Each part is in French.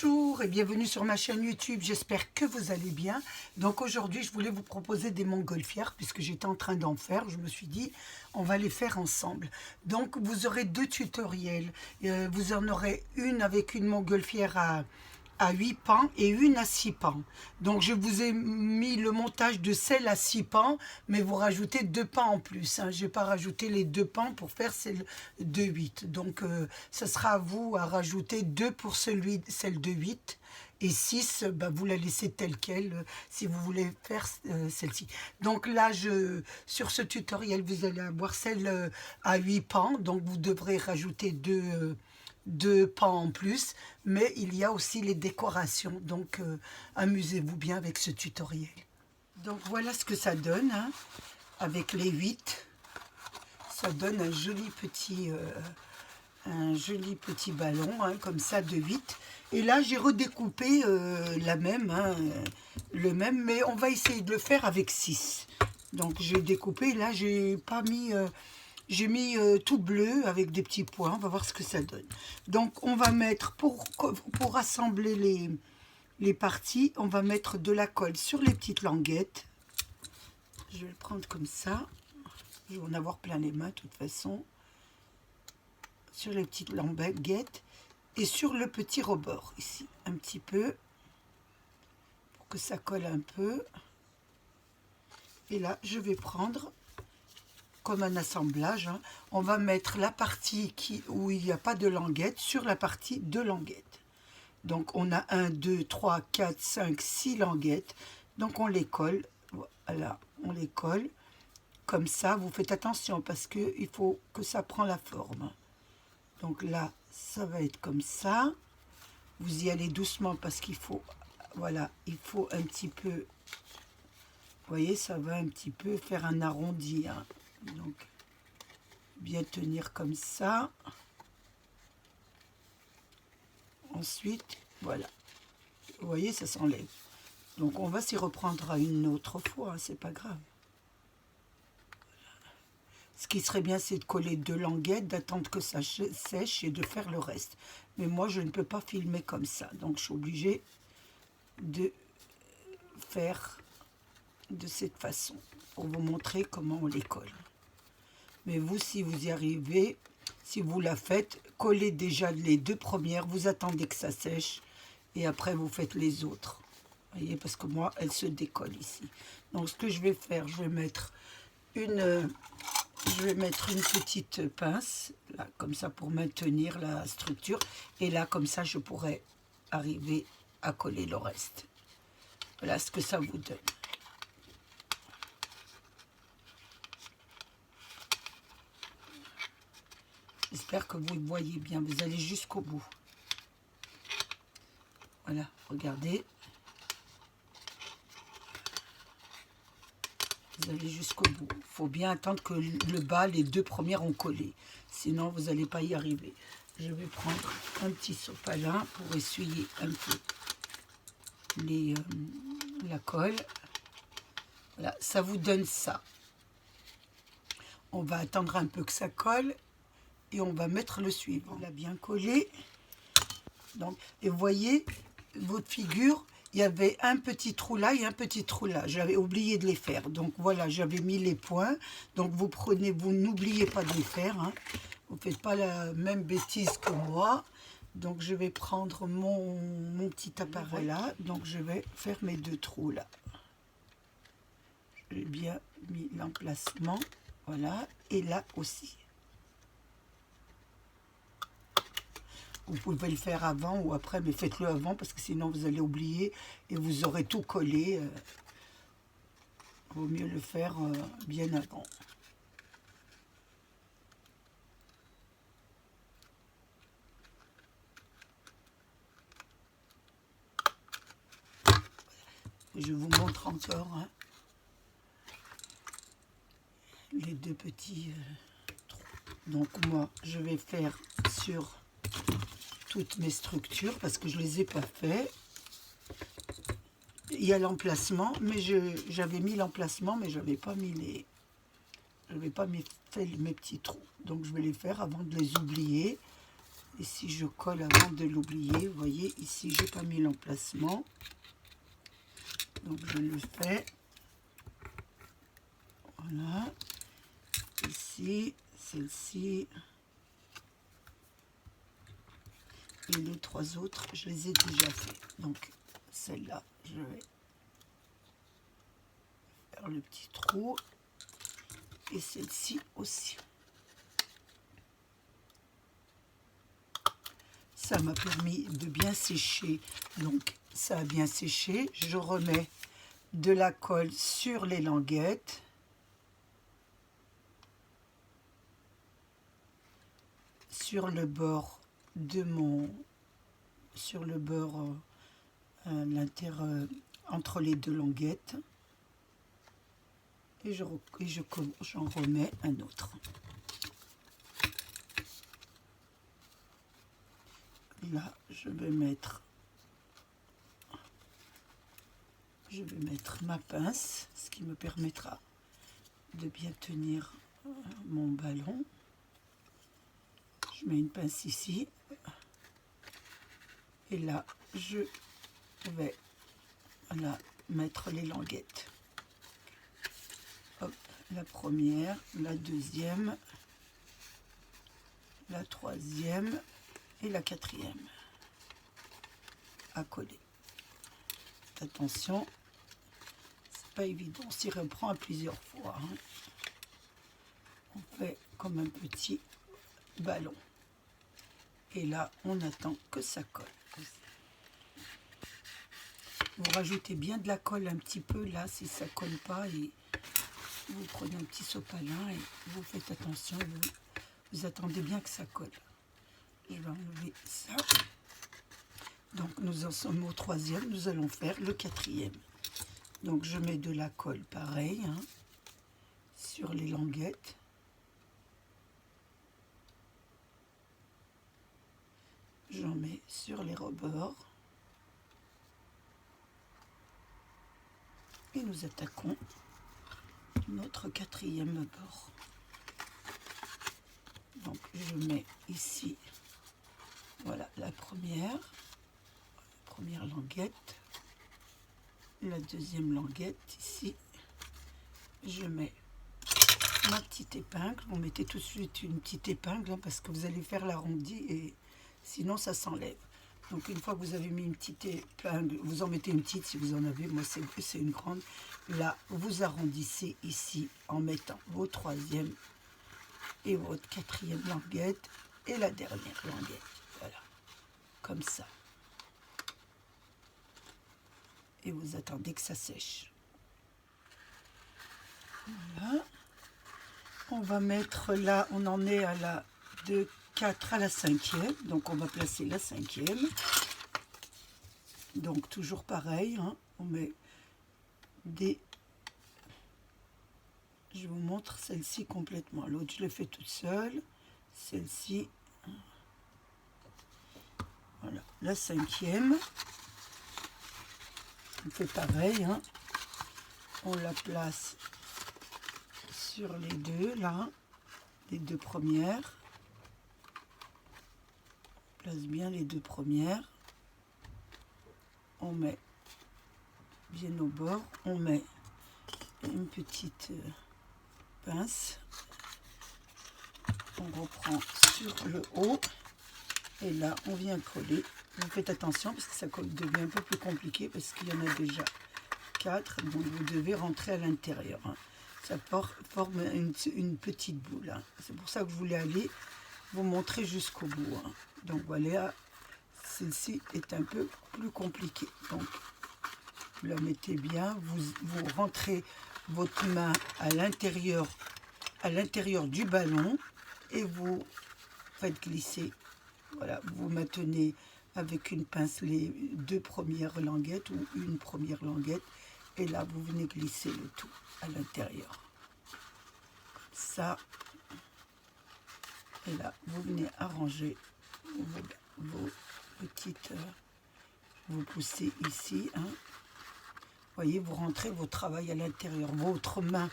Bonjour et bienvenue sur ma chaîne YouTube, j'espère que vous allez bien. Donc aujourd'hui je voulais vous proposer des montgolfières puisque j'étais en train d'en faire, je me suis dit on va les faire ensemble. Donc vous aurez deux tutoriels, vous en aurez une avec une montgolfière à 8 pans et une à 6 pans. Donc je vous ai mis le montage de celle à 6 pans, mais vous rajoutez 2 pans en plus. Hein. Je n'ai pas rajouté les 2 pans pour faire celle de 8. Donc ça sera à vous à rajouter 2 pour celle de 8. Et 6, bah, vous la laissez telle qu'elle si vous voulez faire celle-ci. Donc là, sur ce tutoriel, vous allez avoir celle à 8 pans. Donc vous devrez rajouter 2 pans en plus, mais il y a aussi les décorations, donc amusez-vous bien avec ce tutoriel. Donc voilà ce que ça donne, hein, avec les 8, ça donne un joli petit ballon, hein, comme ça de 8. Et là j'ai redécoupé la même, hein, le même, mais on va essayer de le faire avec 6. Donc j'ai découpé, là j'ai pas mis... j'ai mis tout bleu avec des petits points. On va voir ce que ça donne. Donc, on va mettre, pour assembler les parties, on va mettre de la colle sur les petites languettes. Je vais le prendre comme ça. Je vais en avoir plein les mains, de toute façon. Sur les petites languettes. Et sur le petit rebord, ici. Un petit peu. Pour que ça colle un peu. Et là, je vais prendre... comme un assemblage, hein. On va mettre la partie où il n'y a pas de languette sur la partie de languette. Donc on a 1, 2, 3, 4, 5, 6 languettes. Donc on les colle, voilà, on les colle. Comme ça, vous faites attention parce qu'il faut que ça prend la forme. Donc là, ça va être comme ça. Vous y allez doucement parce qu'il faut, voilà, il faut un petit peu, vous voyez, ça va un petit peu faire un arrondi, hein. Donc, bien tenir comme ça. Ensuite, voilà. Vous voyez, ça s'enlève. Donc, on va s'y reprendre à une autre fois, hein, c'est pas grave. Voilà. Ce qui serait bien, c'est de coller 2 languettes, d'attendre que ça sèche et de faire le reste. Mais moi, je ne peux pas filmer comme ça. Donc, je suis obligée de faire de cette façon pour vous montrer comment on les colle. Mais vous, si vous y arrivez, si vous la faites, collez déjà les 2 premières, vous attendez que ça sèche et après vous faites les autres. Vous voyez, parce que moi, elle se décolle ici. Donc ce que je vais faire, je vais mettre une petite pince, là, comme ça pour maintenir la structure. Et là, comme ça, je pourrais arriver à coller le reste. Voilà ce que ça vous donne. J'espère que vous voyez bien, vous allez jusqu'au bout. Voilà, regardez. Vous allez jusqu'au bout. Il faut bien attendre que le bas, les 2 premières ont collé. Sinon, vous n'allez pas y arriver. Je vais prendre un petit sopalin pour essuyer un peu la colle. Voilà, ça vous donne ça. On va attendre un peu que ça colle. Et on va mettre le suivant. On l'a bien collé. Donc, et vous voyez, votre figure, il y avait un petit trou là et un petit trou là. J'avais oublié de les faire. Donc voilà, j'avais mis les points. Donc vous prenez, vous n'oubliez pas de les faire. Hein. Vous ne faites pas la même bêtise que moi. Donc je vais prendre mon petit appareil là. Donc je vais faire mes 2 trous là. J'ai bien mis l'emplacement. Voilà. Et là aussi. Vous pouvez le faire avant ou après, mais faites-le avant parce que sinon vous allez oublier et vous aurez tout collé. Vaut mieux le faire bien avant. Je vous montre encore, hein, les 2 petits trous. Donc moi, je vais faire sur toutes mes structures parce que je ne les ai pas fait. Il y a l'emplacement, mais j'avais mis l'emplacement, mais je n'avais pas mis fait mes petits trous. Donc je vais les faire avant de les oublier Ici, je colle avant de l'oublier. Vous voyez, ici, j'ai pas mis l'emplacement. Donc, je le fais. Voilà. Ici, celle-ci. Et les 3 autres, je les ai déjà fait. Donc, celle-là, je vais faire le petit trou. Et celle-ci aussi. Ça m'a permis de bien sécher. Donc, ça a bien séché. Je remets de la colle sur les languettes. Sur le bord de mon... Sur le bord entre les 2 languettes. Et j'en remets un autre. Là, je vais mettre ma pince, ce qui me permettra de bien tenir mon ballon. Je mets une pince ici. Et là, je vais mettre les languettes. Hop, la première, la deuxième, la troisième et la quatrième à coller. Attention, c'est pas évident, on s'y reprend à plusieurs fois. Hein. On fait comme un petit ballon. Et là, on attend que ça colle. Vous rajoutez bien de la colle un petit peu là, si ça colle pas, et vous prenez un petit sopalin et vous faites attention, vous attendez bien que ça colle. Je vais enlever ça. Donc nous en sommes au 3e, nous allons faire le 4e. Donc je mets de la colle pareil hein, sur les languettes. J'en mets sur les rebords. Et nous attaquons notre 4e bord. Donc je mets ici, voilà la première languette, la deuxième languette ici. Je mets ma petite épingle. Vous mettez tout de suite une petite épingle hein, parce que vous allez faire l'arrondi et sinon ça s'enlève. Donc une fois que vous avez mis une petite épingle, vous en mettez une petite si vous en avez, moi c'est une grande. Là, vous arrondissez ici en mettant votre 3e et votre 4e languette et la dernière languette. Voilà, comme ça. Et vous attendez que ça sèche. Voilà. On va mettre là, on en est à la 2, 4 à la 5e. Donc on va placer la 5e. Donc toujours pareil, hein, on met des... Je vous montre celle-ci complètement. L'autre, je l'ai fait toute seule. Celle-ci, voilà, la 5e. On fait pareil, hein. On la place sur les deux, là, les 2 premières. On place bien les 2 premières. On met bien au bord. On met une petite pince. On reprend sur le haut. Et là, on vient coller. Vous faites attention parce que ça devient un peu plus compliqué parce qu'il y en a déjà 4. Donc, vous devez rentrer à l'intérieur. Hein. Ça forme une petite boule. Hein. C'est pour ça que je voulais aller vous montrer jusqu'au bout. Hein. Donc, voilà. Celle-ci est un peu plus compliquée. Donc, vous la mettez bien. Vous rentrez votre main à l'intérieur du ballon et vous faites glisser. Voilà, vous maintenez avec une pince les 2 premières languettes ou une première languette et là vous venez glisser le tout à l'intérieur. Ça, et là vous venez arranger vos petites, vous poussez ici, hein. Vous voyez, vous rentrez vos travail à l'intérieur, votre main,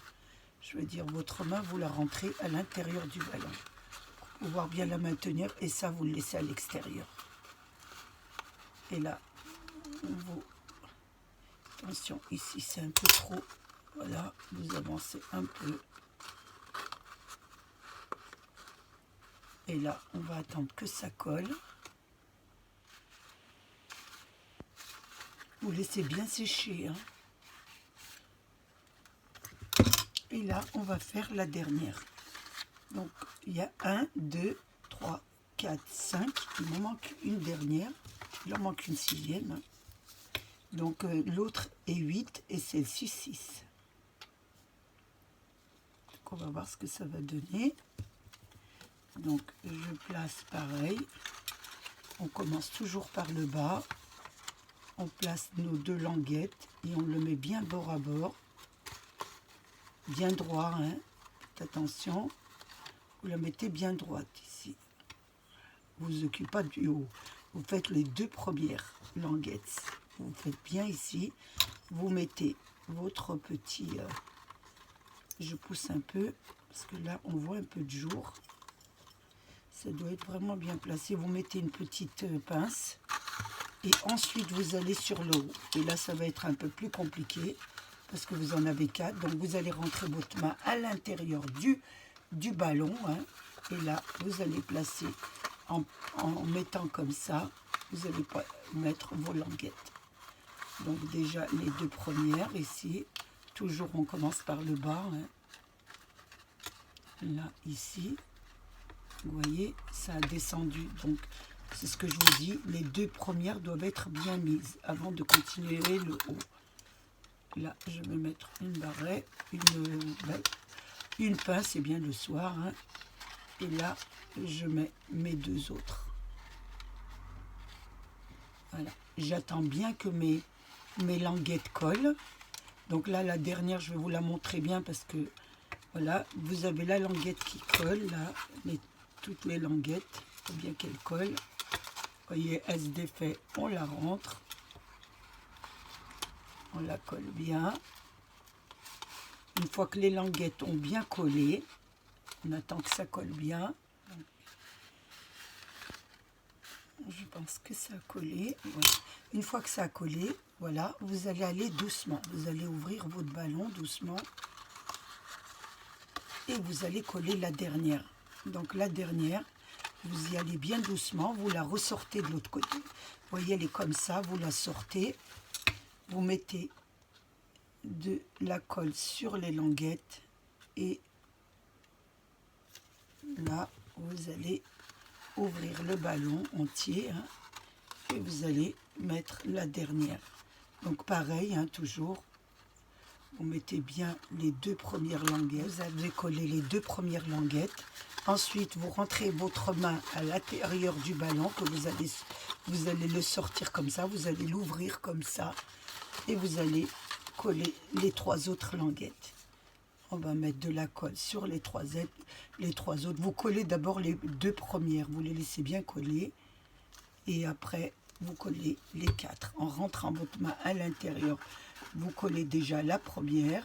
je veux dire votre main, vous la rentrez à l'intérieur du ballon. pouvoir bien la maintenir. Et ça, vous le laissez à l'extérieur. Et là, vous... Attention, ici, c'est un peu trop. Voilà, vous avancez un peu. Et là, on va attendre que ça colle. Vous laissez bien sécher. Hein. Et là, on va faire la dernière. Donc, il y a 1, 2, 3, 4, 5. Il me manque une dernière. Il en manque une 6e. Hein. Donc, l'autre est 8 et celle-ci 6. Donc, on va voir ce que ça va donner. Donc, je place pareil. On commence toujours par le bas. On place nos 2 languettes et on le met bien bord à bord. Bien droit, hein. Faites attention. Vous la mettez bien droite ici. Vous vous occupez pas du haut. Vous faites les 2 premières languettes. Vous faites bien ici. Vous mettez votre petit... je pousse un peu parce que là, on voit un peu de jour. Ça doit être vraiment bien placé. Vous mettez une petite pince. Et ensuite, vous allez sur le haut. Et là, ça va être un peu plus compliqué parce que vous en avez 4. Donc, vous allez rentrer votre main à l'intérieur du ballon. Hein, et là, vous allez placer en mettant comme ça. Vous allez mettre vos languettes. Donc, déjà, les 2 premières ici. Toujours, on commence par le bas. Hein. Là, ici. Vous voyez, ça a descendu. Donc, c'est ce que je vous dis, les 2 premières doivent être bien mises avant de continuer le haut. Là, je vais mettre une barrette, une pince, c'est bien le soir. Hein. Et là, je mets mes 2 autres. Voilà. J'attends bien que mes languettes collent. Donc là, la dernière, je vais vous la montrer bien parce que, voilà, vous avez la languette qui colle, là, toutes les languettes, il faut bien qu'elles collent. Vous voyez, elle se défait, on la rentre. On la colle bien. Une fois que les languettes ont bien collé, on attend que ça colle bien. Je pense que ça a collé. Voilà. Une fois que ça a collé, voilà, vous allez aller doucement. Vous allez ouvrir votre ballon doucement. Et vous allez coller la dernière. Donc la dernière, vous y allez bien doucement, vous la ressortez de l'autre côté. Vous voyez, elle est comme ça, vous la sortez. Vous mettez de la colle sur les languettes. Et là, vous allez ouvrir le ballon entier. Hein, et vous allez mettre la dernière. Donc pareil, hein, toujours. Vous mettez bien les 2 premières languettes. Vous avez collé les 2 premières languettes. Ensuite, vous rentrez votre main à l'intérieur du ballon, que vous allez le sortir comme ça, vous allez l'ouvrir comme ça, et vous allez coller les 3 autres languettes. On va mettre de la colle sur les 3 autres. Vous collez d'abord les 2 premières, vous les laissez bien coller, et après, vous collez les 4. En rentrant votre main à l'intérieur, vous collez déjà la première,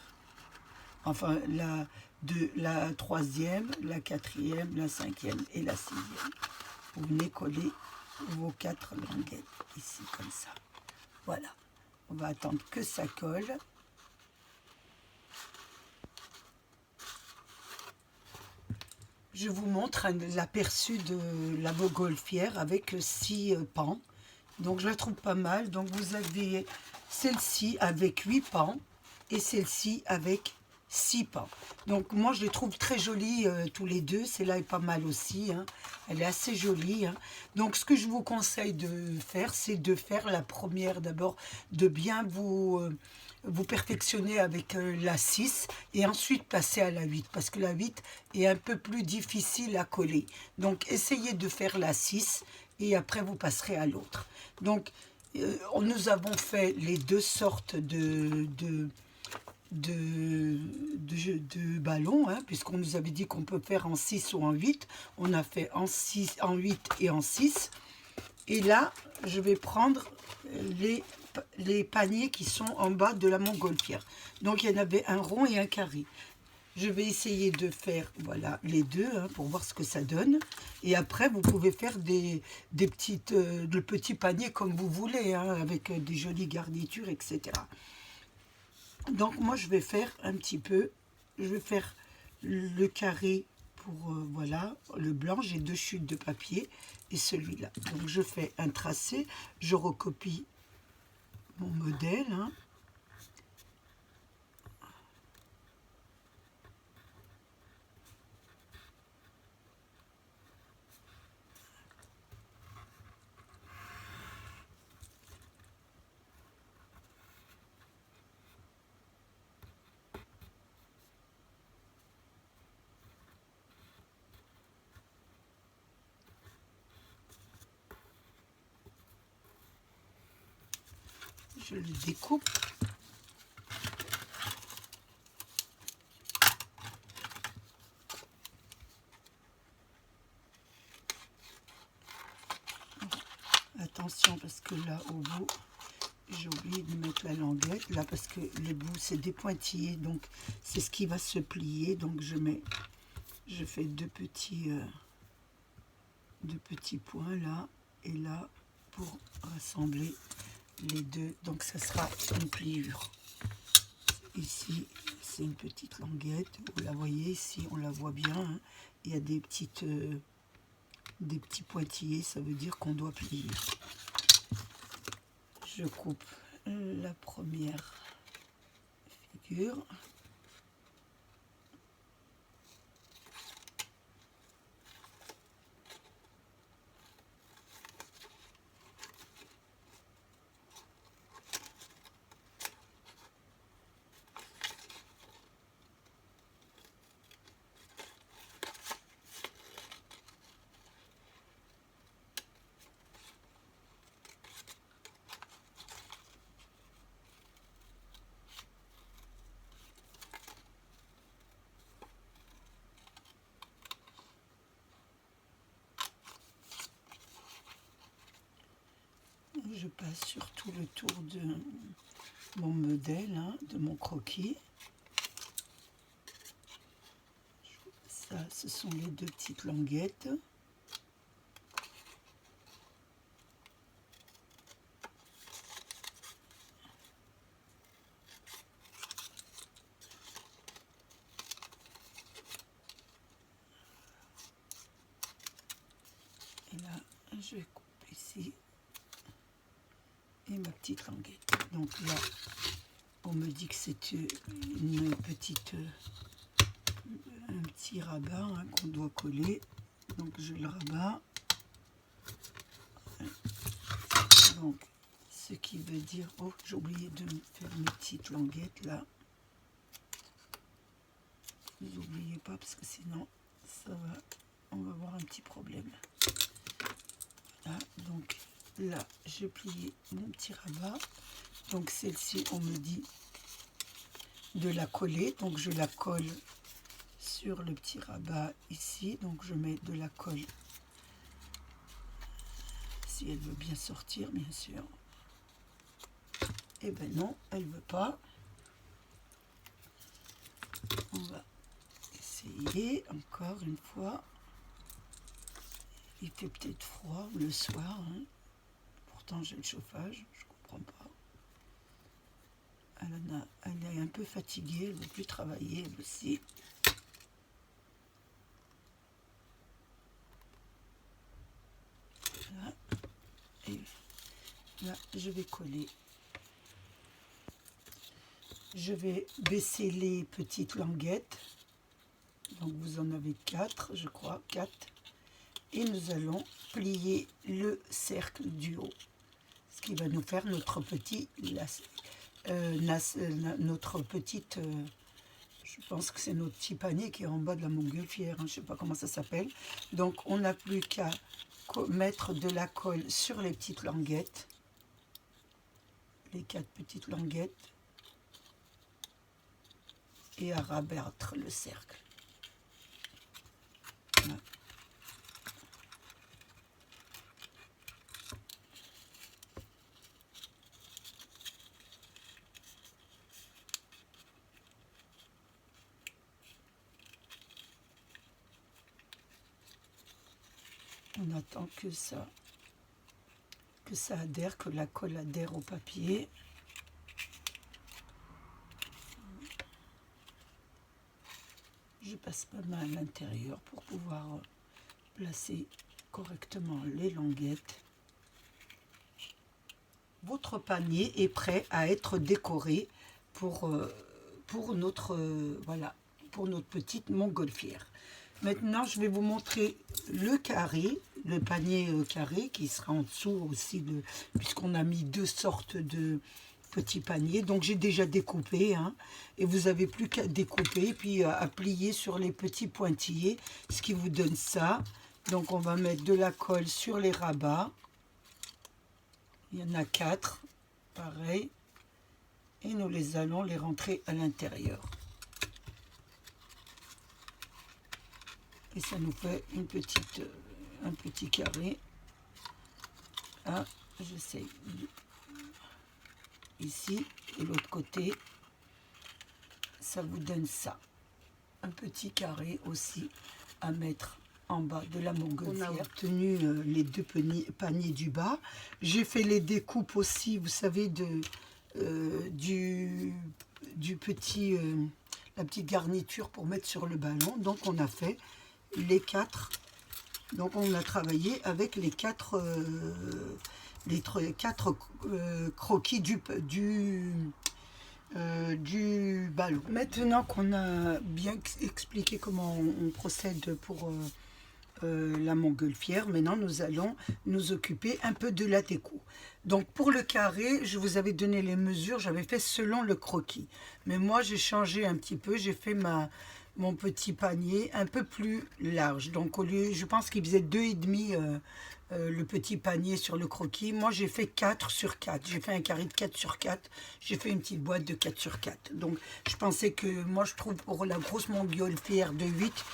enfin la 3e, la 4e, la 5e et la 6e. Vous venez coller vos 4 languettes ici comme ça. Voilà. On va attendre que ça colle. Je vous montre l'aperçu de la montgolfière avec 6 pans. Donc je la trouve pas mal. Donc vous avez celle-ci avec 8 pans et celle-ci avec 6 pans. Donc moi je les trouve très jolies tous les deux. Celle-là est pas mal aussi. Hein. Elle est assez jolie. Hein. Donc ce que je vous conseille de faire, c'est de faire la première d'abord, de bien vous perfectionner avec la 6 et ensuite passer à la 8 parce que la 8 est un peu plus difficile à coller. Donc essayez de faire la 6 et après vous passerez à l'autre. Donc nous avons fait les 2 sortes de ballons, hein, puisqu'on nous avait dit qu'on peut faire en 6 ou en 8. On a fait en 6, en 8 et en 6. Et là, je vais prendre les paniers qui sont en bas de la montgolfière. Donc, il y en avait un rond et un carré. Je vais essayer de faire, voilà, les deux, hein, pour voir ce que ça donne. Et après, vous pouvez faire des petits paniers comme vous voulez, hein, avec des jolies garnitures, etc. Donc, moi, je vais faire un petit peu, je vais faire le carré pour, voilà, le blanc. J'ai 2 chutes de papier et celui-là. Donc, je fais un tracé, je recopie mon modèle, hein. Je le découpe. Attention parce que là au bout, j'ai oublié de mettre la languette là parce que le bout c'est des pointillés, donc c'est ce qui va se plier. Donc je fais deux petits points là et là pour rassembler les deux. Donc ça sera une pliure. Ici c'est une petite languette, vous la voyez ici, on la voit bien, hein. Il y a des petits pointillés, ça veut dire qu'on doit plier. Je coupe la première figure. Je passe sur tout le tour de mon modèle, hein, de mon croquis. Ça, ce sont les deux petites languettes. Et là, je vais couper ici. Et ma petite languette. Donc là, on me dit que c'est une petite, un petit rabat, hein, qu'on doit coller. Donc je le rabats. Donc, ce qui veut dire... Oh, j'ai oublié de faire mes petites languettes là. Vous n'oubliez pas parce que sinon, on va avoir un petit problème. Voilà, donc là, j'ai plié mon petit rabat. Donc celle-ci, on me dit de la coller. Donc je la colle sur le petit rabat ici. Donc je mets de la colle. Si elle veut bien sortir, bien sûr. Eh ben non, elle veut pas. On va essayer encore une fois. Il fait peut-être froid le soir, hein. Pourtant j'ai le chauffage, je comprends pas. Elle est un peu fatiguée, elle ne veut plus travailler elle aussi. Voilà. Et là, je vais coller. Je vais baisser les petites languettes. Donc vous en avez 4, je crois, 4. Et nous allons plier le cercle du haut. Ce qui va nous faire notre petit notre petite, je pense que c'est notre petit panier qui est en bas de la montgolfière, hein, je ne sais pas comment ça s'appelle. Donc on n'a plus qu'à mettre de la colle sur les petites languettes, les 4 petites languettes, et à rabattre le cercle. Voilà. On attend que ça adhère, que la colle adhère au papier. Je passe ma main à l'intérieur pour pouvoir placer correctement les languettes. Votre panier est prêt à être décoré pour notre voilà, pour notre petite montgolfière. Maintenant, je vais vous montrer le carré, le panier carré qui sera en dessous aussi, puisqu'on a mis deux sortes de petits paniers. Donc, j'ai déjà découpé, hein, et vous n'avez plus qu'à découper, puis à plier sur les petits pointillés, ce qui vous donne ça. Donc, on va mettre de la colle sur les rabats. Il y en a 4, pareil. Et nous allons les rentrer à l'intérieur. Et ça nous fait un petit carré. Ah, j'essaie ici et l'autre côté. Ça vous donne ça. Un petit carré aussi à mettre en bas de la montgolfière. On a obtenu les deux paniers du bas. J'ai fait les découpes aussi, vous savez, du petit, la petite garniture pour mettre sur le ballon. Donc on a fait les 4. Donc on a travaillé avec les 4 croquis du ballon. Maintenant qu'on a bien expliqué comment on procède pour la montgolfière, maintenant nous allons nous occuper un peu de la déco. Donc pour le carré, je vous avais donné les mesures, j'avais fait selon le croquis. Mais moi j'ai changé un petit peu, j'ai fait mon petit panier un peu plus large. Donc au lieu, je pense qu'il faisait 2,5 le petit panier sur le croquis. Moi j'ai fait 4 sur 4. J'ai fait un carré de 4 sur 4. J'ai fait une petite boîte de 4 sur 4. Donc je pensais que, moi je trouve pour la grosse montgolfière de 8,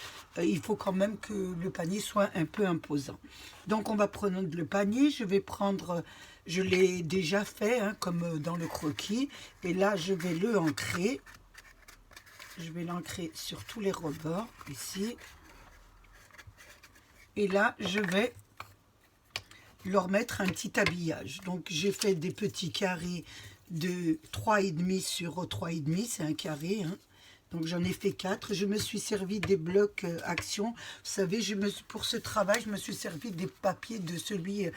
il faut quand même que le panier soit un peu imposant. Donc on va prendre le panier. Je vais prendre, je l'ai déjà fait hein, comme dans le croquis. Et là je vais le ancrer. Je vais l'ancrer sur tous les rebords, ici. Et là, je vais leur mettre un petit habillage. Donc, j'ai fait des petits carrés de 3,5 sur 3,5. C'est un carré, hein. Donc, j'en ai fait 4. Je me suis servi des blocs Action. Vous savez, pour ce travail, je me suis servi des papiers de celui-ci,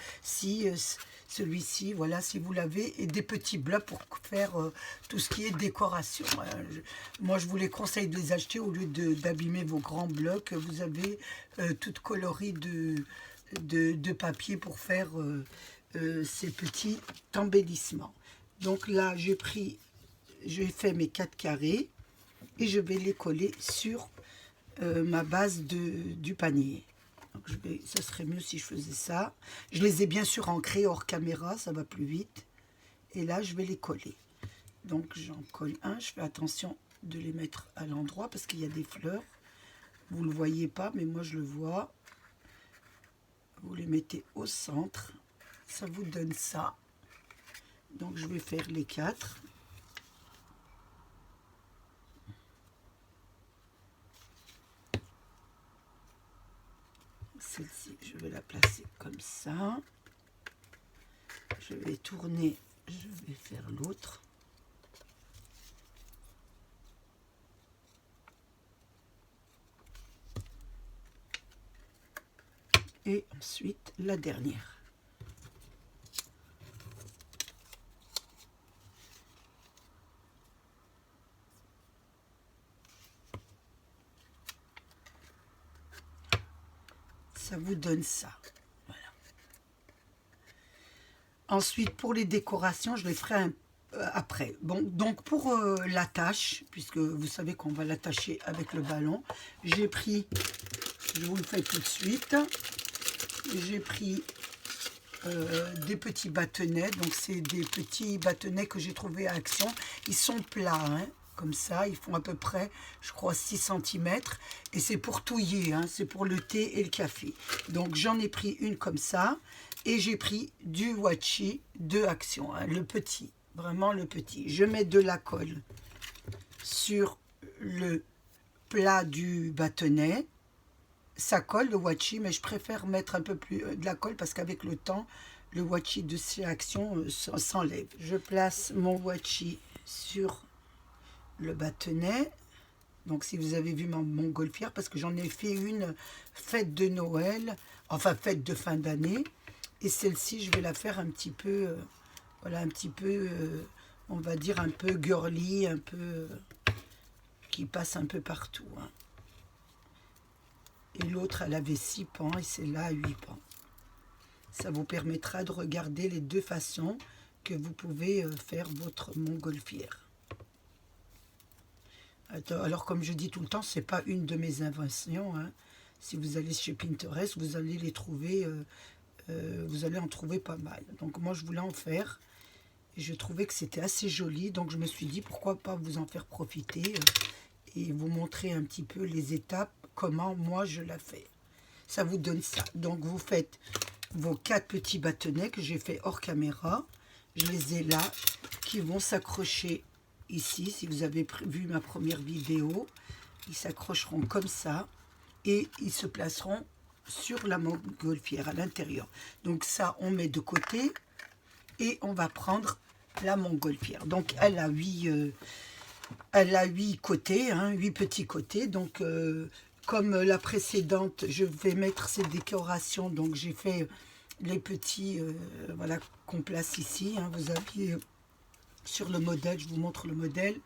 voilà, si vous l'avez, et des petits blocs pour faire tout ce qui est décoration. Moi, je vous les conseille de les acheter au lieu d'abîmer vos grands blocs. Vous avez toute coloris de papier pour faire ces petits embellissements. Donc là, j'ai fait mes 4 carrés et je vais les coller sur ma base du panier. Donc ça serait mieux si je faisais ça. Je les ai bien sûr ancrés hors caméra, ça va plus vite. Et là, je vais les coller. Donc, j'en colle un. Je fais attention de les mettre à l'endroit parce qu'il y a des fleurs. Vous ne le voyez pas, mais moi, je le vois. Vous les mettez au centre. Ça vous donne ça. Donc, je vais faire les 4. Celle-ci, je vais la placer comme ça. Je vais tourner, je vais faire l'autre. Et ensuite, la dernière. Ça vous donne ça. Voilà. Ensuite, pour les décorations, je les ferai après. Bon, donc pour l'attache, puisque vous savez qu'on va l'attacher avec le ballon, j'ai pris, je vous le fais tout de suite, j'ai pris des petits bâtonnets. Donc c'est des petits bâtonnets que j'ai trouvé à Action. Ils sont plats, hein, comme ça, ils font à peu près, je crois, 6 cm. Et c'est pour touiller, hein, c'est pour le thé et le café. Donc j'en ai pris une comme ça. Et j'ai pris du Wachi de Action, hein, le petit, vraiment le petit. Je mets de la colle sur le plat du bâtonnet. ça colle le washi, mais je préfère mettre un peu plus de la colle parce qu'avec le temps, le washi de sélection s'enlève. Je place mon washi sur le bâtonnet. Donc si vous avez vu mon montgolfière, parce que j'en ai fait une fête de Noël, enfin fête de fin d'année, et celle-ci je vais la faire un petit peu, voilà, un petit peu, on va dire un peu girly, un peu qui passe un peu partout. Hein. Et l'autre elle avait 6 pans et celle-là 8 pans. Ça vous permettra de regarder les deux façons que vous pouvez faire votre montgolfière. Alors, comme je dis tout le temps, ce n'est pas une de mes inventions. Hein. Si vous allez chez Pinterest, vous allez les trouver, vous allez en trouver pas mal. Donc, moi, je voulais en faire. Et je trouvais que c'était assez joli. Donc, je me suis dit, pourquoi pas vous en faire profiter et vous montrer un petit peu les étapes, comment moi, je la fais. Ça vous donne ça. Donc, vous faites vos 4 petits bâtonnets que j'ai fait hors caméra. Je les ai là, qui vont s'accrocher ici. Si vous avez vu ma première vidéo, ils s'accrocheront comme ça et ils se placeront sur la montgolfière à l'intérieur. Donc ça, on met de côté et on va prendre la montgolfière. Donc elle a 8 côtés, hein, 8 petits côtés. Donc comme la précédente, je vais mettre ces décorations. Donc j'ai fait les petits, voilà, qu'on place ici. Hein, vous aviez sur le modèle, je vous montre le modèle.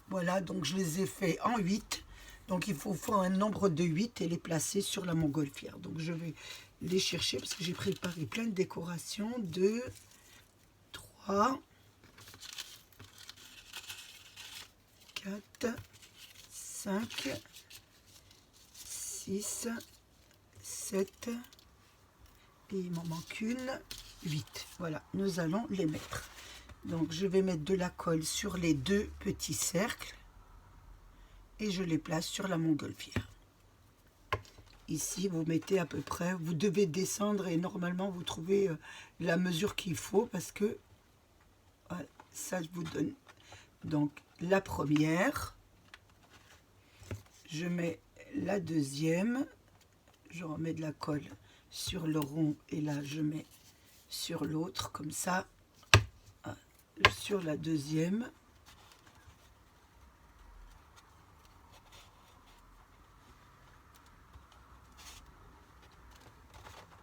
Voilà, donc je les ai fait en 8. Donc il faut faire un nombre de 8 et les placer sur la montgolfière. Donc je vais les chercher parce que j'ai préparé plein de décorations. 2, 3, 4, 5, 6, 7, et il m'en manque une, 8. Voilà, nous allons les mettre. Donc je vais mettre de la colle sur les 2 petits cercles et je les place sur la montgolfière. Ici, vous mettez à peu près, vous devez descendre et normalement vous trouvez la mesure qu'il faut parce que voilà, ça je vous donne. Donc la première, je mets la deuxième, je remets de la colle sur le rond et là je mets sur l'autre comme ça. Sur la deuxième,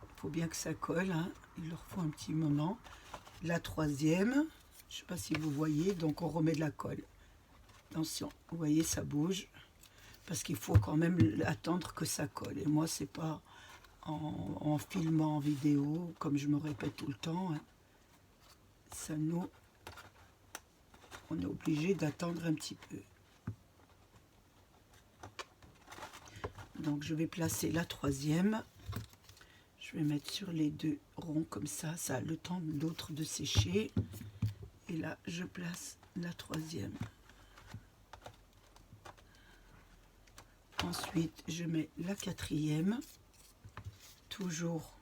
il faut bien que ça colle, hein. Il leur faut un petit moment. La troisième, je ne sais pas si vous voyez, donc on remet de la colle. Attention, vous voyez, ça bouge, parce qu'il faut quand même attendre que ça colle. Et moi, c'est pas en filmant en vidéo, comme je me répète tout le temps, hein. Ça nous... On est obligé d'attendre un petit peu. Donc je vais placer la troisième. Je vais mettre sur les 2 ronds comme ça. Ça a le temps l'autre de sécher. Et là, je place la troisième. Ensuite, je mets la quatrième. Toujours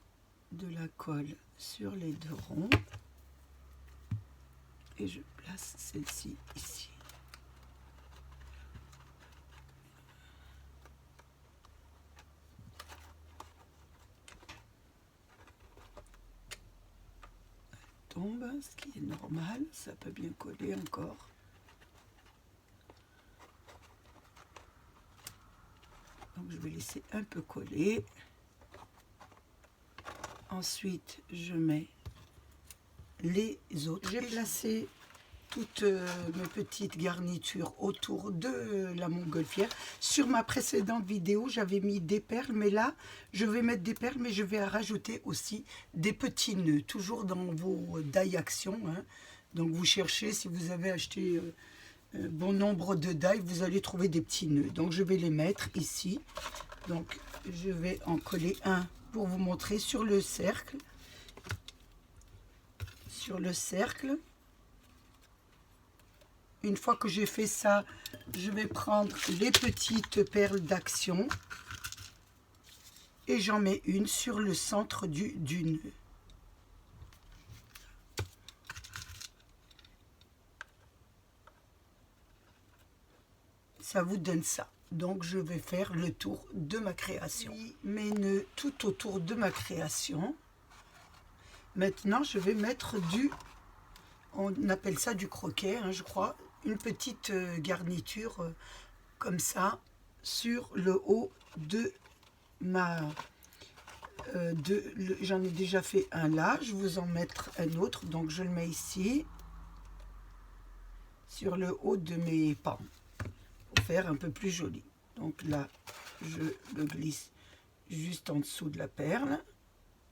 de la colle sur les 2 ronds. Et je place celle-ci ici. Elle tombe, ce qui est normal, ça peut bien coller encore. Donc je vais laisser un peu coller. Ensuite, je mets les autres. J'ai placé toutes mes petites garnitures autour de la montgolfière. Sur ma précédente vidéo, j'avais mis des perles, mais là, je vais mettre des perles, mais je vais rajouter aussi des petits nœuds, toujours dans vos die action. Hein. Donc vous cherchez, si vous avez acheté bon nombre de die, vous allez trouver des petits nœuds. Donc je vais les mettre ici. Donc je vais en coller un pour vous montrer sur le cercle. Sur le cercle. Une fois que j'ai fait ça, je vais prendre les petites perles d'action et j'en mets une sur le centre du nœud. Ça vous donne ça. Donc je vais faire le tour de ma création. Mes nœuds tout autour de ma création. Maintenant je vais mettre on appelle ça du croquet, hein, je crois, une petite garniture comme ça sur le haut de ma... j'en ai déjà fait un là, je vais vous en mettre un autre, donc je le mets ici, sur le haut de mes pans, pour faire un peu plus joli. Donc là, je le glisse juste en dessous de la perle,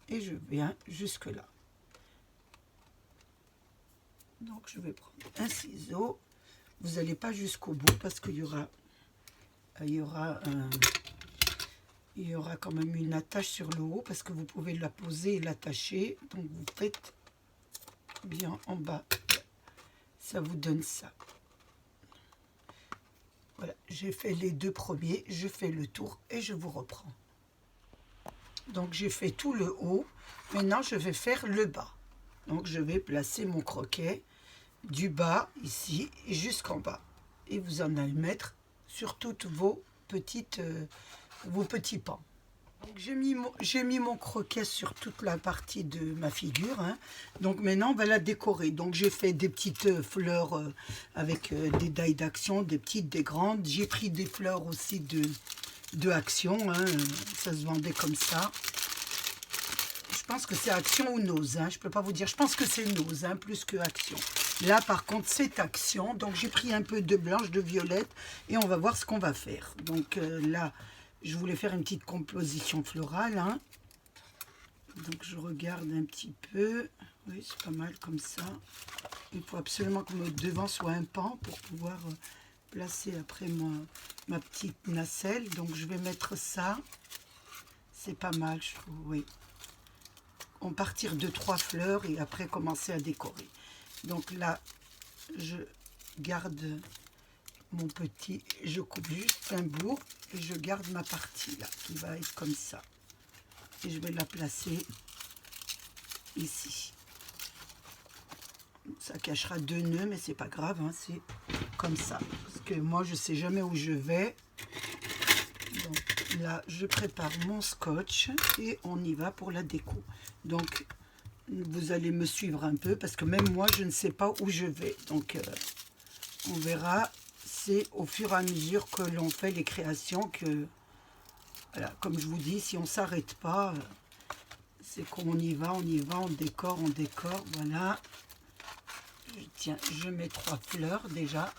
et je viens jusque là. Donc je vais prendre un ciseau, vous n'allez pas jusqu'au bout, parce qu'il y aura quand même une attache sur le haut, parce que vous pouvez la poser et l'attacher. Donc vous faites bien en bas, ça vous donne ça. Voilà, j'ai fait les deux premiers, je fais le tour et je vous reprends. Donc j'ai fait tout le haut, maintenant je vais faire le bas. Donc je vais placer mon croquet du bas ici jusqu'en bas, et vous en allez mettre sur toutes vos petits pans. J'ai mis mon croquet sur toute la partie de ma figure, hein. Donc maintenant on va la décorer. Donc j'ai fait des petites fleurs avec des dailles d'action, des petites, des grandes. J'ai pris des fleurs aussi de Action, hein. Ça se vendait comme ça. Je pense que c'est Action ou Nose, hein. Je peux pas vous dire, je pense que c'est Nose, hein, plus que Action. Là par contre c'est Action, donc j'ai pris un peu de blanche, de violette, et on va voir ce qu'on va faire. Donc là je voulais faire une petite composition florale, hein. Donc je regarde un petit peu. Oui, c'est pas mal comme ça. Il faut absolument que mon devant soit un pan pour pouvoir placer après ma petite nacelle. Donc je vais mettre ça. C'est pas mal, je trouve, oui. On partir de 3 fleurs et après commencer à décorer. Donc là, je garde mon petit, je coupe juste un bout et je garde ma partie là qui va être comme ça, et je vais la placer ici. Ça cachera 2 nœuds, mais c'est pas grave, hein, c'est comme ça parce que moi je sais jamais où je vais. Donc là je prépare mon scotch et on y va pour la déco. Donc vous allez me suivre un peu parce que même moi je ne sais pas où je vais, donc on verra. C'est au fur et à mesure que l'on fait les créations que, voilà, comme je vous dis, si on ne s'arrête pas, c'est qu'on y va, on décore, voilà. Tiens, je mets 3 fleurs déjà.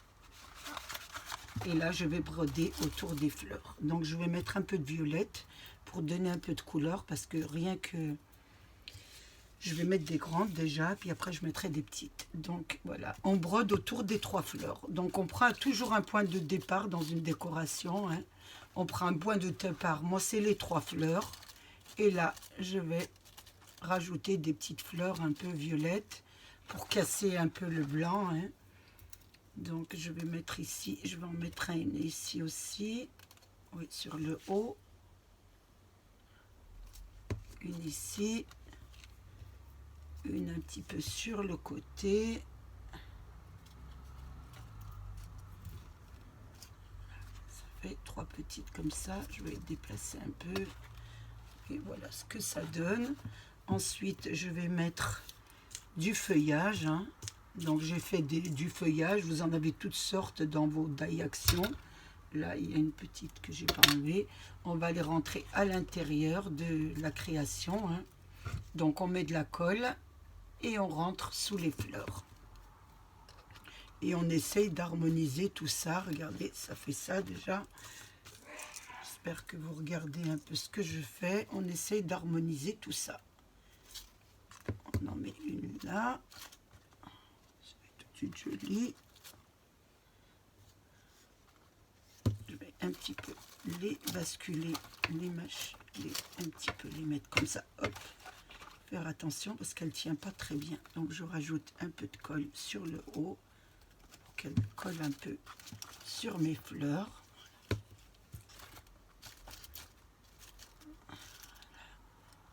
Et là, je vais broder autour des fleurs. Donc, je vais mettre un peu de violette pour donner un peu de couleur, parce que rien que... Je vais mettre des grandes déjà, puis après je mettrai des petites. Donc voilà, on brode autour des 3 fleurs. Donc on prend toujours un point de départ dans une décoration, hein. On prend un point de départ, moi c'est les 3 fleurs. Et là, je vais rajouter des petites fleurs un peu violettes pour casser un peu le blanc, hein. Donc je vais mettre ici, je vais en mettre un ici aussi, oui, sur le haut. Une ici. Une un petit peu sur le côté. Ça fait 3 petites comme ça. Je vais déplacer un peu. Et voilà ce que ça donne. Ensuite, je vais mettre du feuillage, hein. Donc, j'ai fait du feuillage. Vous en avez toutes sortes dans vos die Action. Là, il y a une petite que j'ai pas enlevée. On va les rentrer à l'intérieur de la création, hein. Donc, on met de la colle et on rentre sous les fleurs. Et on essaye d'harmoniser tout ça. Regardez, ça fait ça déjà. J'espère que vous regardez un peu ce que je fais. On essaye d'harmoniser tout ça. On en met une là. C'est tout de suite joli. Je vais un petit peu les basculer, les mâcher, un petit peu les mettre comme ça. Hop. Faire attention parce qu'elle ne tient pas très bien. Donc je rajoute un peu de colle sur le haut pour qu'elle colle un peu sur mes fleurs. Un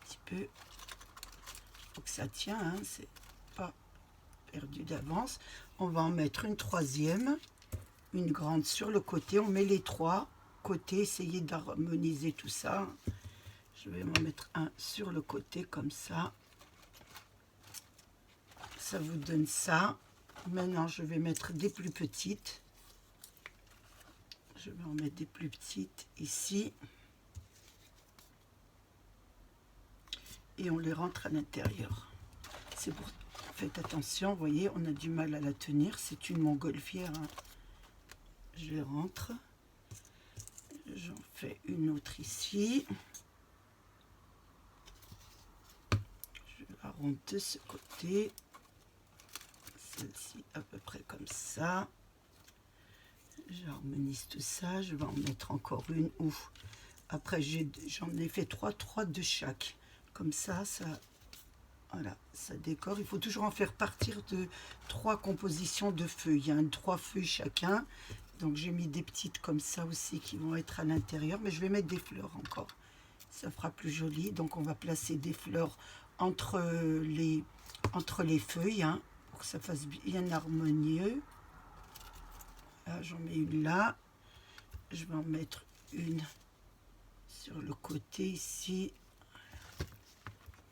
petit peu. Faut que ça tient, hein, c'est pas perdu d'avance. On va en mettre une 3e, une grande sur le côté. On met les 3 côté, essayer d'harmoniser tout ça. Je vais m'en mettre un sur le côté comme ça. Ça vous donne ça. Maintenant, je vais mettre des plus petites. Je vais en mettre des plus petites ici. Et on les rentre à l'intérieur. C'est pour... Faites attention, vous voyez, on a du mal à la tenir. C'est une montgolfière. Hein. Je les rentre. J'en fais une autre ici. Je la rentre de ce côté. Celle-ci à peu près comme ça. J'harmonise tout ça. Je vais en mettre encore une où après j'en ai fait trois de chaque. Comme ça, voilà, ça décore. Il faut toujours en faire partir de 3 compositions de feuilles. Hein, 3 feuilles chacun. Donc j'ai mis des petites comme ça aussi qui vont être à l'intérieur. Mais je vais mettre des fleurs encore. Ça fera plus joli. Donc on va placer des fleurs entre les feuilles. Hein, pour que ça fasse bien harmonieux. Là, j'en mets une là. Je vais en mettre une sur le côté ici.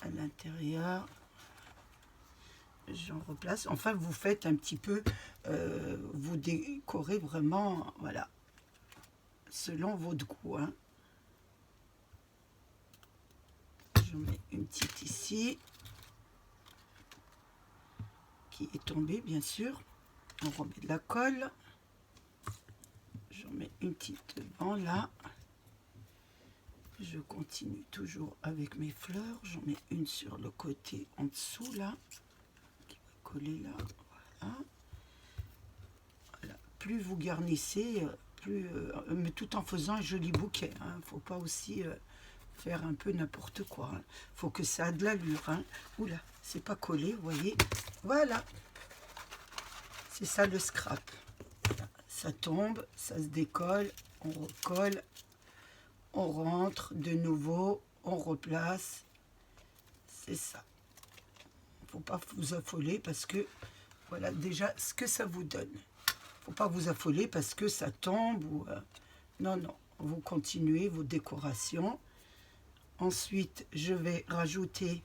À l'intérieur, j'en replace. Enfin, vous faites un petit peu, vous décorez vraiment, voilà, selon votre goût. Hein. Je mets une petite ici, qui est tombée, bien sûr. On remet de la colle. J'en mets une petite devant, là. Je continue toujours avec mes fleurs. J'en mets une sur le côté en dessous là, qui va coller là. Voilà. Voilà. Plus vous garnissez, plus, mais tout en faisant un joli bouquet. Hein. Faut pas aussi faire un peu n'importe quoi. Hein. Faut que ça a de l'allure. Hein. Oula, c'est pas collé, vous voyez. Voilà. C'est ça le scrap. Voilà. Ça tombe, ça se décolle, on recolle. On rentre de nouveau, on replace. C'est ça. Il ne faut pas vous affoler parce que, voilà déjà ce que ça vous donne. Il ne faut pas vous affoler parce que ça tombe. Ou, non, non. Vous continuez vos décorations. Ensuite, je vais rajouter,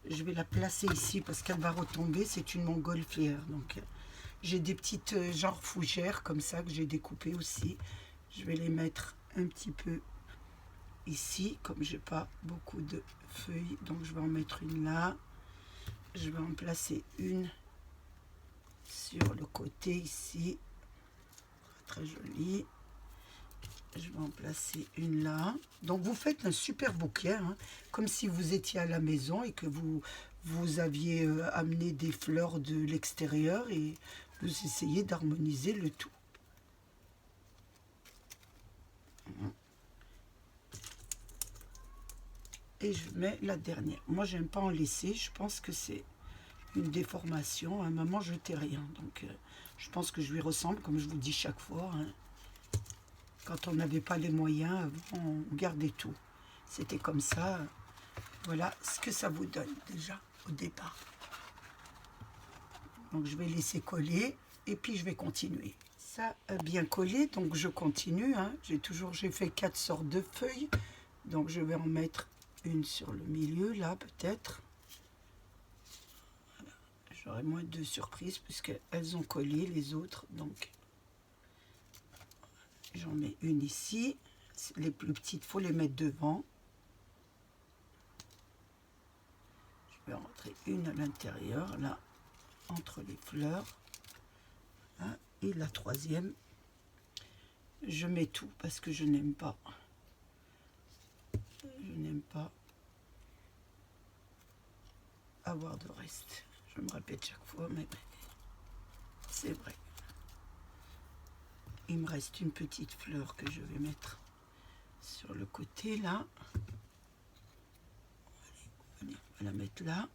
je vais la placer ici parce qu'elle va retomber. C'est une montgolfière. Donc, j'ai des petites genre fougères comme ça que j'ai découpées aussi. Je vais les mettre un petit peu ici, comme j'ai pas beaucoup de feuilles, donc je vais en mettre une là. Je vais en placer une sur le côté ici, très jolie. Je vais en placer une là. Donc vous faites un super bouquet, hein, comme si vous étiez à la maison et que vous aviez amené des fleurs de l'extérieur et vous essayez d'harmoniser le tout. Et je mets la dernière. Moi, j'aime pas en laisser. Je pense que c'est une déformation. À un moment, je n'étais rien. Donc, je pense que je lui ressemble, comme je vous dis chaque fois. Hein. Quand on n'avait pas les moyens, on gardait tout. C'était comme ça. Voilà ce que ça vous donne déjà au départ. Donc, je vais laisser coller. Et puis, je vais continuer. Ça a bien collé. Donc, je continue. Hein. J'ai fait 4 sortes de feuilles. Donc, je vais en mettre une sur le milieu là peut-être. Voilà. J'aurai moins de surprises puisqu'elles ont collé les autres, donc j'en mets une ici. Les plus petites, faut les mettre devant. Je vais en rentrer une à l'intérieur là entre les fleurs. Là. Et la troisième, je mets tout parce que je n'aime pas. Je n'aime pas avoir de reste. Je me répète chaque fois, mais c'est vrai. Il me reste une petite fleur que je vais mettre sur le côté là. Allez, on va la mettre là.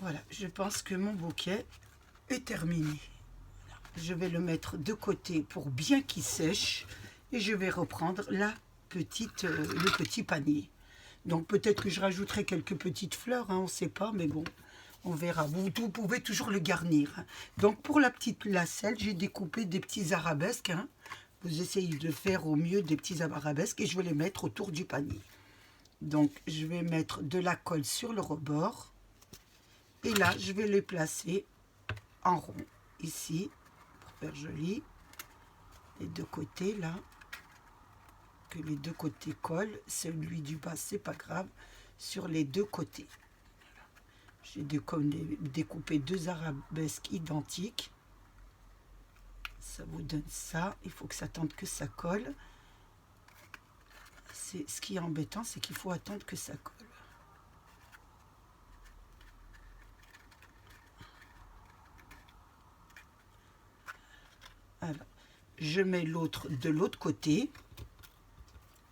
Voilà, je pense que mon bouquet est terminé. Je vais le mettre de côté pour bien qu'il sèche et je vais reprendre le petit panier. Donc peut-être que je rajouterai quelques petites fleurs, hein, on ne sait pas, mais bon, On verra. Vous pouvez toujours le garnir. Hein. Donc, pour la petite lacelle, j'ai découpé des petits arabesques. Hein. Vous essayez de faire au mieux des petits arabesques et je vais les mettre autour du panier. Donc, je vais mettre de la colle sur le rebord. Et là, je vais les placer en rond. Ici, pour faire joli. Les deux côtés, là. Que les deux côtés collent. Celui du bas, c'est pas grave. Sur les deux côtés. J'ai découpé deux arabesques identiques. Ça vous donne ça. Il faut que ça attende que ça colle. Ce qui est embêtant, c'est qu'il faut attendre que ça colle. Alors, je mets l'autre de l'autre côté.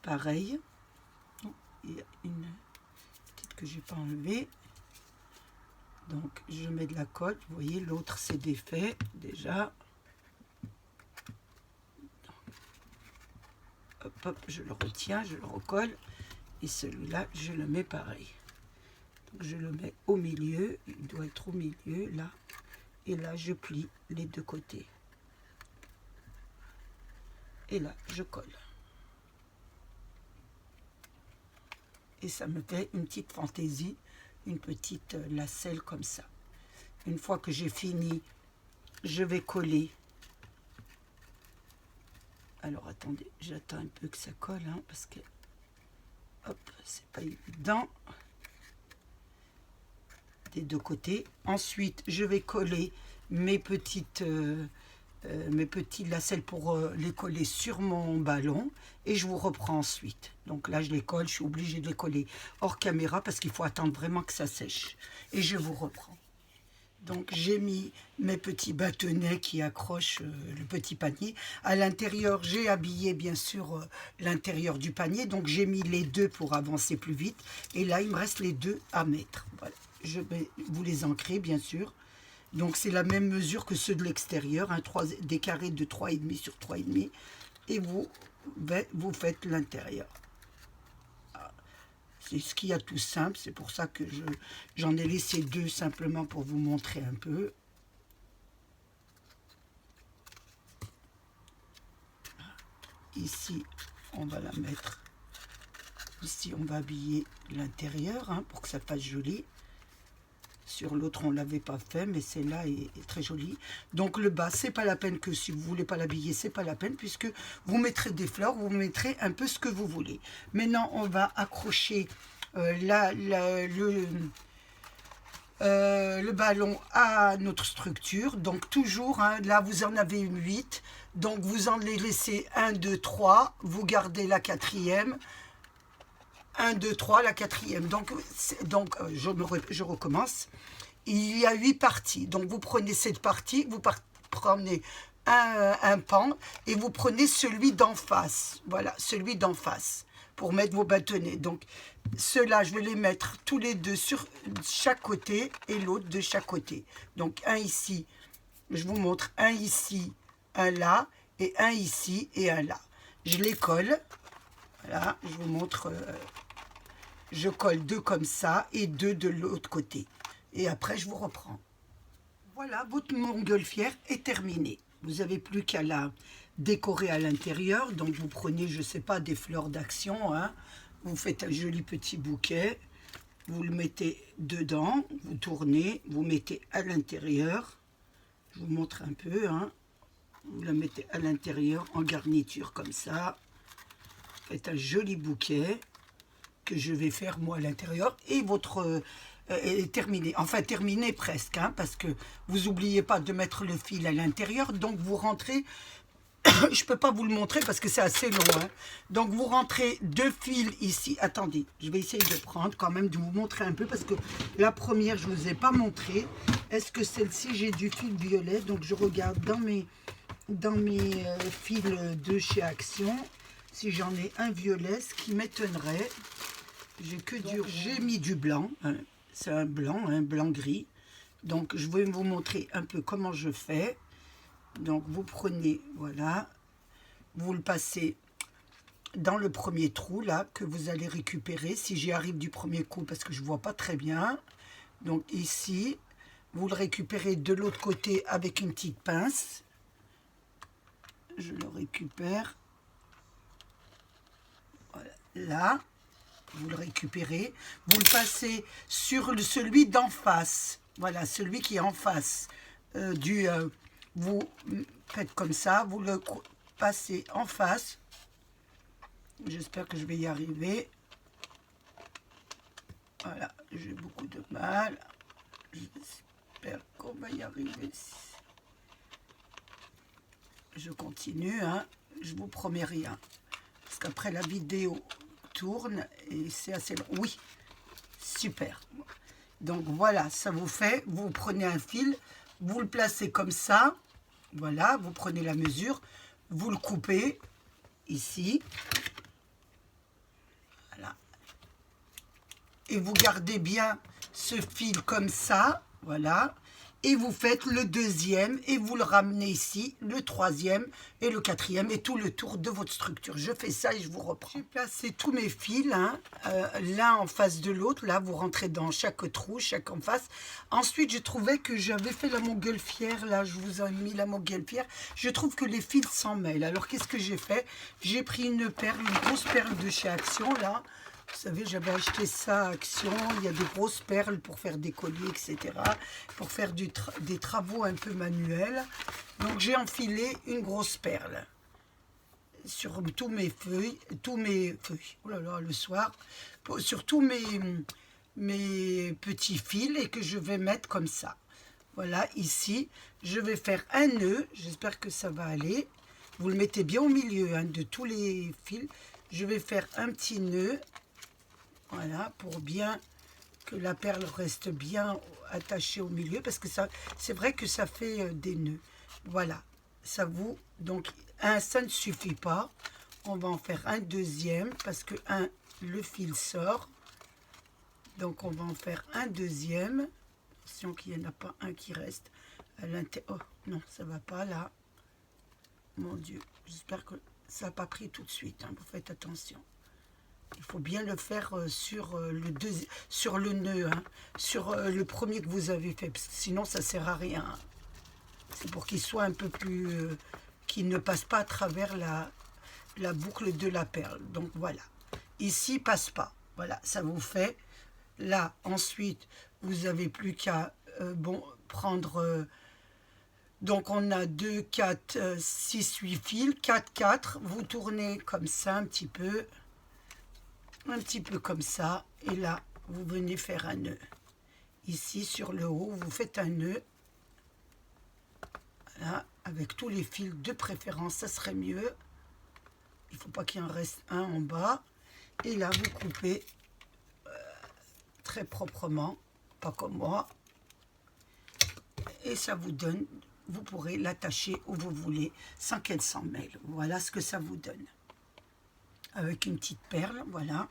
Pareil. Il y a une petite que j'ai pas enlevée. Donc, je mets de la colle. Vous voyez, l'autre c'est défait déjà. Hop, hop, je le retiens, je le recolle. Et celui-là, je le mets pareil. Donc, je le mets au milieu. Il doit être au milieu, là. Et là, je plie les deux côtés. Et là, je colle. Et ça me fait une petite fantaisie, une petite lacelle comme ça. Une fois que j'ai fini, je vais coller. Alors attendez, j'attends un peu que ça colle, hein, parce que hop, c'est pas évident. Des deux côtés. Ensuite, je vais coller mes petites lacelles pour les coller sur mon ballon et je vous reprends ensuite. Donc là, je les colle, je suis obligée de les coller hors caméra parce qu'il faut attendre vraiment que ça sèche. Et je vous reprends. Donc j'ai mis mes petits bâtonnets qui accrochent le petit panier. À l'intérieur, j'ai habillé bien sûr l'intérieur du panier. Donc j'ai mis les deux pour avancer plus vite. Et là, il me reste les deux à mettre. Voilà. Je vais vous les ancrer bien sûr. Donc c'est la même mesure que ceux de l'extérieur. Hein, des carrés de 3,5 sur 3,5. Et vous faites l'intérieur. C'est ce qu'il y a tout simple, c'est pour ça que j'en ai laissé deux simplement pour vous montrer un peu. Ici, on va la mettre. Ici, on va habiller l'intérieur hein, pour que ça fasse joli. Sur l'autre, on ne l'avait pas fait, mais celle-là est très jolie. Donc le bas, c'est pas la peine que si vous voulez pas l'habiller, c'est pas la peine puisque vous mettrez des fleurs, vous mettrez un peu ce que vous voulez. Maintenant, on va accrocher le ballon à notre structure. Donc toujours, hein, là vous en avez 8. Donc vous en laissez 1, 2, 3. Vous gardez la quatrième. 1, 2, 3, la quatrième. Donc je recommence. Il y a 8 parties. Donc, vous prenez cette partie, vous prenez un pan et vous prenez celui d'en face. Voilà, celui d'en face pour mettre vos bâtonnets. Donc, ceux-là, je vais les mettre tous les deux sur chaque côté et l'autre de chaque côté. Donc, un ici, je vous montre un ici, un là et un ici et un là. Je les colle. Voilà, je vous montre... je colle deux comme ça et deux de l'autre côté. Et après, je vous reprends. Voilà, votre montgolfière est terminée. Vous n'avez plus qu'à la décorer à l'intérieur. Donc, vous prenez, je ne sais pas, des fleurs d'action. Hein. Vous faites un joli petit bouquet. Vous le mettez dedans. Vous tournez. Vous mettez à l'intérieur. Je vous montre un peu. Hein. Vous la mettez à l'intérieur en garniture comme ça. Faites un joli bouquet que je vais faire moi à l'intérieur et votre est terminé, enfin terminé presque hein, parce que vous n'oubliez pas de mettre le fil à l'intérieur, donc vous rentrez je peux pas vous le montrer parce que c'est assez long hein. Donc vous rentrez deux fils ici, attendez, je vais essayer de prendre quand même, de vous montrer un peu parce que la première je vous ai pas montré. Est-ce que celle-ci j'ai du fil violet? Donc je regarde dans mes fils de chez Action si j'en ai un violet, ce qui m'étonnerait. J'ai mis du blanc, hein. C'est un blanc gris. Donc je vais vous montrer un peu comment je fais. Donc vous prenez, voilà, vous le passez dans le premier trou là que vous allez récupérer. Si j'y arrive du premier coup parce que je vois pas très bien, Donc ici, vous le récupérez de l'autre côté avec une petite pince. Je le récupère. Voilà. Là, vous le récupérez. Vous le passez sur celui d'en face. Voilà, celui qui est en face. Vous faites comme ça, vous le passez en face. J'espère que je vais y arriver. Voilà, j'ai beaucoup de mal. J'espère qu'on va y arriver. Je continue, hein. Je vous promets rien. Parce qu'après la vidéo tourne et c'est assez long. Oui, super. Donc voilà, ça vous fait, vous prenez un fil, vous le placez comme ça. Voilà, vous prenez la mesure, vous le coupez ici. Voilà. Et vous gardez bien ce fil comme ça, voilà. Et vous faites le deuxième et vous le ramenez ici, le troisième et le quatrième et tout le tour de votre structure. Je fais ça et je vous reprends. J'ai placé tous mes fils, hein, l'un en face de l'autre. Là, vous rentrez dans chaque trou, chaque en face. Ensuite, je trouvais que j'avais fait la montgolfière. Là, je vous ai mis la montgolfière. Je trouve que les fils s'en mêlent. Alors, qu'est-ce que j'ai fait? J'ai pris une perle, une grosse perle de chez Action, là. Vous savez, j'avais acheté ça à Action. Il y a des grosses perles pour faire des colliers, etc. Pour faire des travaux un peu manuels. Donc, j'ai enfilé une grosse perle sur tous mes feuilles. Oh là là, le soir. Sur tous mes petits fils et que je vais mettre comme ça. Voilà, ici, je vais faire un nœud. J'espère que ça va aller. Vous le mettez bien au milieu, hein, de tous les fils. Je vais faire un petit nœud. Voilà, pour bien que la perle reste bien attachée au milieu, parce que ça, c'est vrai que ça fait des nœuds. Voilà, ça vous... Donc, ça ne suffit pas. On va en faire un deuxième, parce que le fil sort. Donc, on va en faire un deuxième. Attention qu'il n'y en a pas un qui reste à l'intérieur. Oh, non, ça ne va pas là. Mon Dieu, j'espère que ça n'a pas pris tout de suite. Hein, vous faites attention. Il faut bien le faire sur le nœud, hein, sur le premier que vous avez fait, parce que sinon ça ne sert à rien. C'est pour qu'il soit un peu plus... qu'il ne passe pas à travers la boucle de la perle. Donc voilà. Ici, passe pas. Voilà, ça vous fait. Là, ensuite, vous n'avez plus qu'à prendre... donc on a 2, 4, 6, 8 fils. 4, 4. Vous tournez comme ça un petit peu comme ça, et là vous venez faire un nœud ici sur le haut, vous faites un nœud, voilà, avec tous les fils de préférence, ça serait mieux, il faut pas qu'il en reste un en bas, et là vous coupez très proprement, pas comme moi, et ça vous donne, vous pourrez l'attacher où vous voulez sans qu'elle s'en mêle. Voilà ce que ça vous donne. Avec une petite perle, voilà.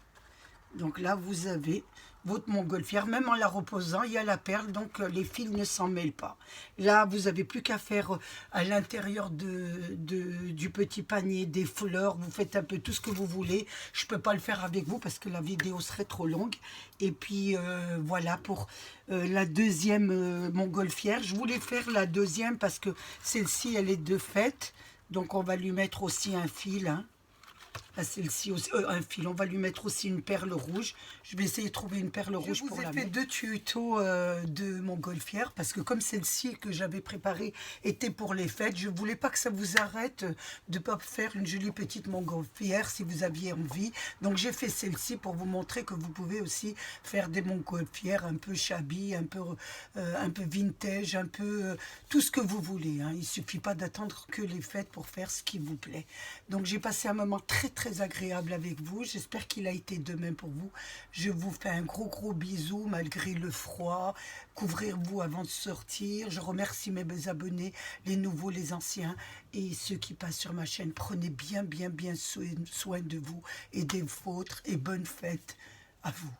Donc là, vous avez votre montgolfière. Même en la reposant, il y a la perle, donc les fils ne s'en mêlent pas. Là, vous n'avez plus qu'à faire à l'intérieur du petit panier des fleurs. Vous faites un peu tout ce que vous voulez. Je ne peux pas le faire avec vous parce que la vidéo serait trop longue. Et puis, voilà pour la deuxième montgolfière. Je voulais faire la deuxième parce que celle-ci, elle est de fait. Donc, on va lui mettre aussi un fil, hein. Là, celle-ci aussi, un fil. On va lui mettre aussi une perle rouge. Je vais essayer de trouver une perle rouge pour la mettre. Je vous ai fait 2 tutos de montgolfière parce que comme celle-ci que j'avais préparée était pour les fêtes, je ne voulais pas que ça vous arrête de ne pas faire une jolie petite montgolfière si vous aviez envie. Donc, j'ai fait celle-ci pour vous montrer que vous pouvez aussi faire des montgolfières un peu shabby, un peu vintage, un peu tout ce que vous voulez. Hein. Il ne suffit pas d'attendre que les fêtes pour faire ce qui vous plaît. Donc, j'ai passé un moment très agréable avec vous. J'espère qu'il a été de même pour vous. Je vous fais un gros bisou malgré le froid. Couvrez-vous avant de sortir. Je remercie mes abonnés, les nouveaux, les anciens et ceux qui passent sur ma chaîne. Prenez bien soin de vous et des vôtres et bonnes fêtes à vous.